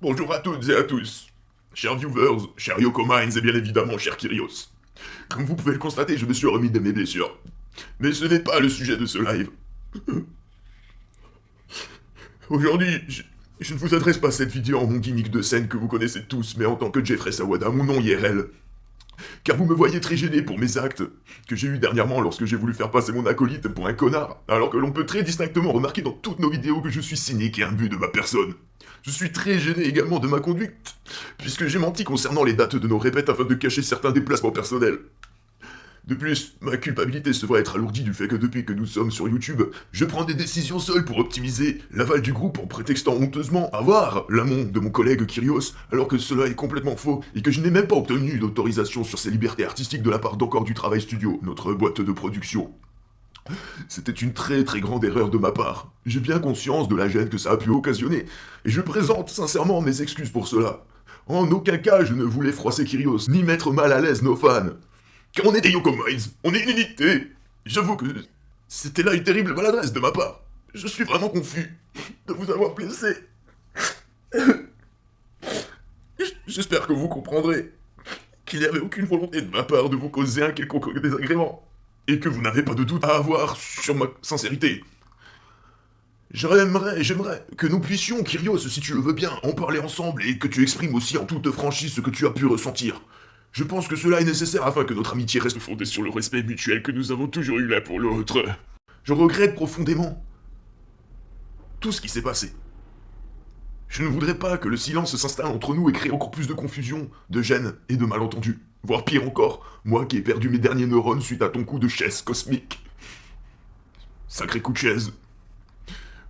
Bonjour à toutes et à tous. Chers viewers, chers Yoko Minds et bien évidemment cher Kyrios. Comme vous pouvez le constater, je me suis remis de mes blessures. Mais ce n'est pas le sujet de ce live. Aujourd'hui, je ne vous adresse pas cette vidéo en mon gimmick de scène que vous connaissez tous, mais en tant que Jeffrey Sawada, mon nom IRL. Car vous me voyez très gêné pour mes actes que j'ai eu dernièrement lorsque j'ai voulu faire passer mon acolyte pour un connard, alors que l'on peut très distinctement remarquer dans toutes nos vidéos que je suis cynique et imbu de ma personne. Je suis très gêné également de ma conduite, puisque j'ai menti concernant les dates de nos répètes afin de cacher certains déplacements personnels. De plus, ma culpabilité se voit être alourdie du fait que depuis que nous sommes sur YouTube, je prends des décisions seul pour optimiser l'aval du groupe en prétextant honteusement avoir l'amont de mon collègue Kyrios, alors que cela est complètement faux et que je n'ai même pas obtenu d'autorisation sur ces libertés artistiques de la part d'Encore du Travail Studio, notre boîte de production. C'était une très grande erreur de ma part. J'ai bien conscience de la gêne que ça a pu occasionner, et je présente sincèrement mes excuses pour cela. En aucun cas je ne voulais froisser Kyrios, ni mettre mal à l'aise nos fans. Car on est des Yoko Minds, on est une unité. J'avoue que c'était là une terrible maladresse de ma part. Je suis vraiment confus de vous avoir blessé. J'espère que vous comprendrez qu'il n'y avait aucune volonté de ma part de vous causer un quelconque désagrément, et que vous n'avez pas de doute à avoir sur ma sincérité. J'aimerais que nous puissions, Kyrios, si tu le veux bien, en parler ensemble et que tu exprimes aussi en toute franchise ce que tu as pu ressentir. Je pense que cela est nécessaire afin que notre amitié reste fondée sur le respect mutuel que nous avons toujours eu l'un pour l'autre. Je regrette profondément tout ce qui s'est passé. Je ne voudrais pas que le silence s'installe entre nous et crée encore plus de confusion, de gêne et de malentendus. Voire pire encore, moi qui ai perdu mes derniers neurones suite à ton coup de chaise cosmique. Sacré coup de chaise.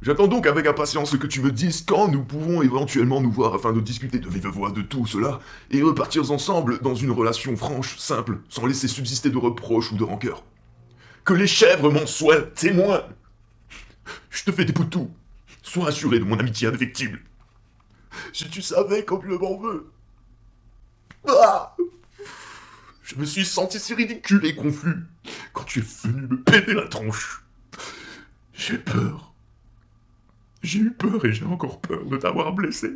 J'attends donc avec impatience que tu me dises quand nous pouvons éventuellement nous voir afin de discuter de vive voix de tout cela et repartir ensemble dans une relation franche, simple, sans laisser subsister de reproches ou de rancœur. Que les chèvres m'en soient témoins. Je te fais des poutous. Sois assuré de mon amitié indéfectible. Si tu savais comme je m'en veux. Ah, je me suis senti si ridicule et confus quand tu es venu me péter la tronche. J'ai peur. J'ai eu peur et j'ai encore peur de t'avoir blessé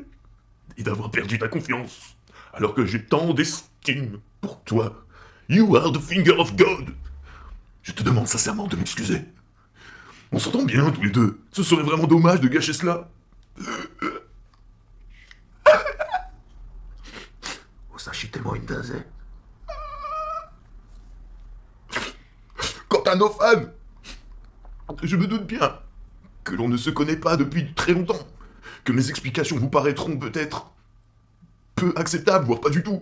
et d'avoir perdu ta confiance, alors que j'ai tant d'estime pour toi. You are the finger of God. Je te demande sincèrement de m'excuser. On s'entend bien tous les deux. Ce serait vraiment dommage de gâcher cela. Osashitemo Indaze. Quant à nos fans, je me doute bien que l'on ne se connaît pas depuis très longtemps, que mes explications vous paraîtront peut-être peu acceptables, voire pas du tout.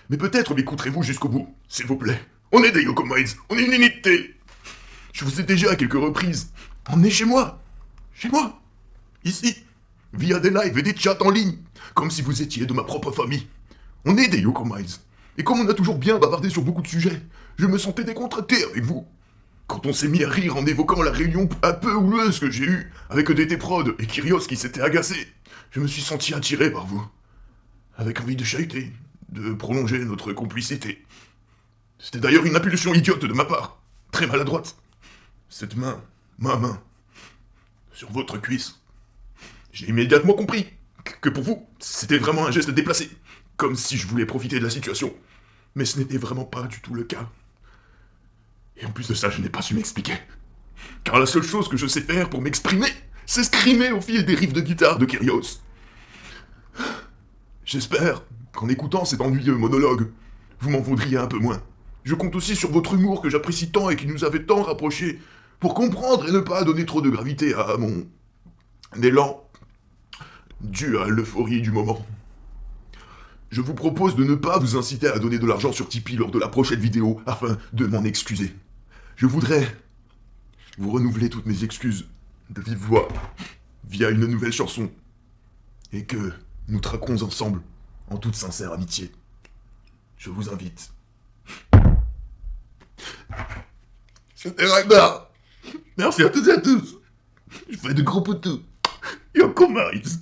Mais peut-être m'écouterez-vous jusqu'au bout, s'il vous plaît. On est des Yoko Minds, on est une unité. Je vous ai déjà à quelques reprises emmené chez moi, ici, via des lives et des chats en ligne, comme si vous étiez de ma propre famille. On est des Yoko Minds, et comme on a toujours bien bavardé sur beaucoup de sujets, je me sentais décontracté avec vous. Quand on s'est mis à rire en évoquant la réunion un peu houleuse que j'ai eue avec DT Prod et Kyrios qui s'était agacé, je me suis senti attiré par vous. Avec envie de chahuter, de prolonger notre complicité. C'était d'ailleurs une impulsion idiote de ma part, très maladroite. Cette main, ma main, sur votre cuisse. J'ai immédiatement compris que pour vous, c'était vraiment un geste déplacé, comme si je voulais profiter de la situation. Mais ce n'était vraiment pas du tout le cas. Et en plus de ça, je n'ai pas su m'expliquer. Car la seule chose que je sais faire pour m'exprimer, c'est scrimer au fil des riffs de guitare de Kyrios. J'espère qu'en écoutant cet ennuyeux monologue, vous m'en voudriez un peu moins. Je compte aussi sur votre humour que j'apprécie tant et qui nous avait tant rapprochés, pour comprendre et ne pas donner trop de gravité à mon élan dû à l'euphorie du moment. Je vous propose de ne pas vous inciter à donner de l'argent sur Tipeee lors de la prochaine vidéo afin de m'en excuser. Je voudrais vous renouveler toutes mes excuses de vive voix via une nouvelle chanson et que nous traquons ensemble en toute sincère amitié. Je vous invite. C'était Ragnar. Merci à toutes et à tous. Je fais de gros poutous. Yoko Minds.